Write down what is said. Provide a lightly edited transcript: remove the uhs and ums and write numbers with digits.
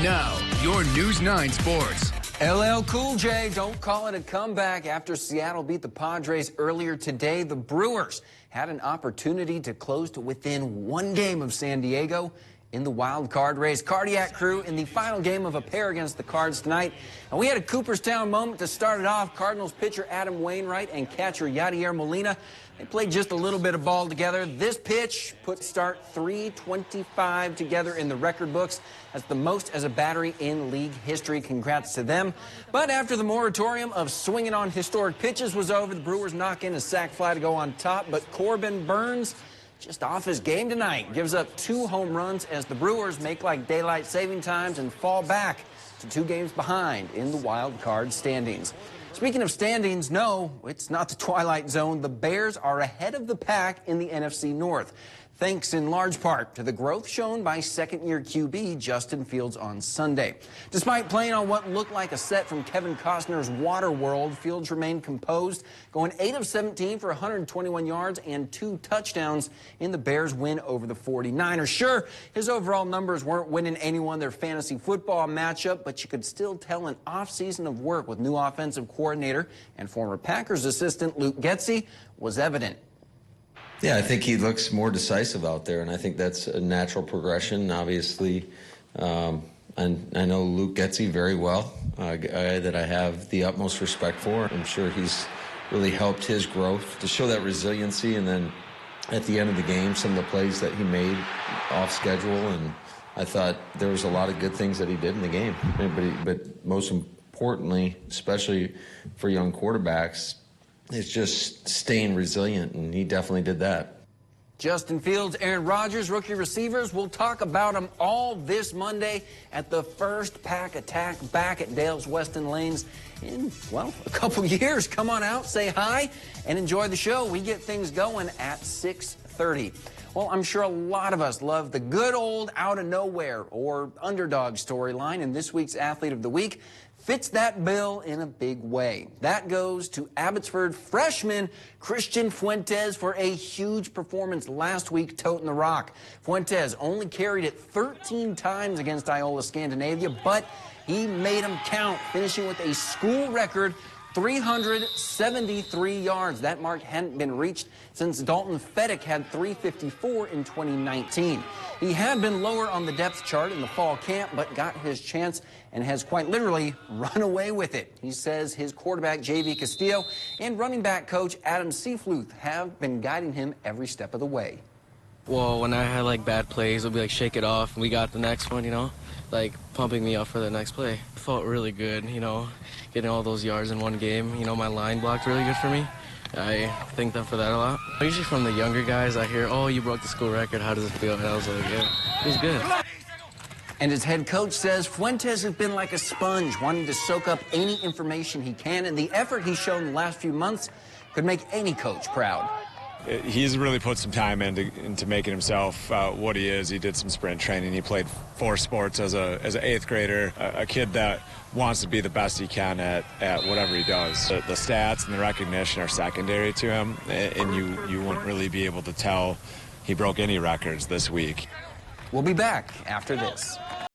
Now, your News 9 Sports. LL Cool J, don't call it a comeback. After Seattle beat the Padres earlier today, the Brewers had an opportunity to close to within one game of San Diego in the wild card race. Cardiac Crew in the final game of a pair against the Cards tonight. And we had a Cooperstown moment to start it off. Cardinals pitcher Adam Wainwright and catcher Yadier Molina, they played just a little bit of ball together. This pitch put start 325 together in the record books. That's the most as a battery in league history. Congrats to them. But after the moratorium of swinging on historic pitches was over, the Brewers knock in a sac fly to go on top. But Corbin Burns, just off his game tonight, gives up 2 home runs as the Brewers make like daylight saving times and fall back to 2 games behind in the wild card standings. Speaking of standings, no, it's not the Twilight Zone. The Bears are ahead of the pack in the NFC North, thanks in large part to the growth shown by second-year QB Justin Fields on Sunday. Despite playing on what looked like a set from Kevin Costner's Waterworld, Fields remained composed, going 8 of 17 for 121 yards and 2 touchdowns in the Bears' win over the 49ers. Sure, his overall numbers weren't winning anyone their fantasy football matchup, but you could still tell an offseason of work with new offensive coordinator and former Packers assistant Luke Getsy was evident. Yeah, I think he looks more decisive out there, and I think that's a natural progression. Obviously, and I know Luke Getsy very well, a guy that I have the utmost respect for. I'm sure he's really helped his growth to show that resiliency, and then at the end of the game, some of the plays that he made off schedule, and I thought there was a lot of good things that he did in the game. But most importantly, especially for young quarterbacks, it's just staying resilient, and he definitely did that. Justin Fields, Aaron Rodgers, rookie receivers. We'll talk about them all this Monday at the First Pack Attack back at Dale's Weston Lanes in, well, a couple years. Come on out, say hi, and enjoy the show. We get things going at 6:30. Well, I'm sure a lot of us love the good old out of nowhere or underdog storyline, and this week's Athlete of the Week fits that bill in a big way. That goes to Abbotsford freshman Christian Fuentes for a huge performance last week toting the rock. Fuentes only carried it 13 times against Iola Scandinavia, but he made them count, finishing with a school record 373 yards. That mark hadn't been reached since Dalton Fedek had 354 in 2019. He had been lower on the depth chart in the fall camp, but got his chance and has quite literally run away with it. He says his quarterback, J.V. Castillo, and running back coach Adam Seafluth have been guiding him every step of the way. Well, when I had like bad plays, it'll be like shake it off, and we got the next one, you know, like pumping me up for the next play. It felt really good, you know, getting all those yards in one game. You know, my line blocked really good for me. I thank them for that a lot. Usually from the younger guys, I hear, oh, you broke the school record, how does it feel? And I was like, yeah, it was good. And his head coach says Fuentes has been like a sponge, wanting to soak up any information he can, and the effort he's shown the last few months could make any coach proud. He's really put some time into making himself what he is. He did some sprint training. He played 4 sports as an 8th grader, a kid that wants to be the best he can at whatever he does. The stats and the recognition are secondary to him, and you wouldn't really be able to tell he broke any records this week. We'll be back after this.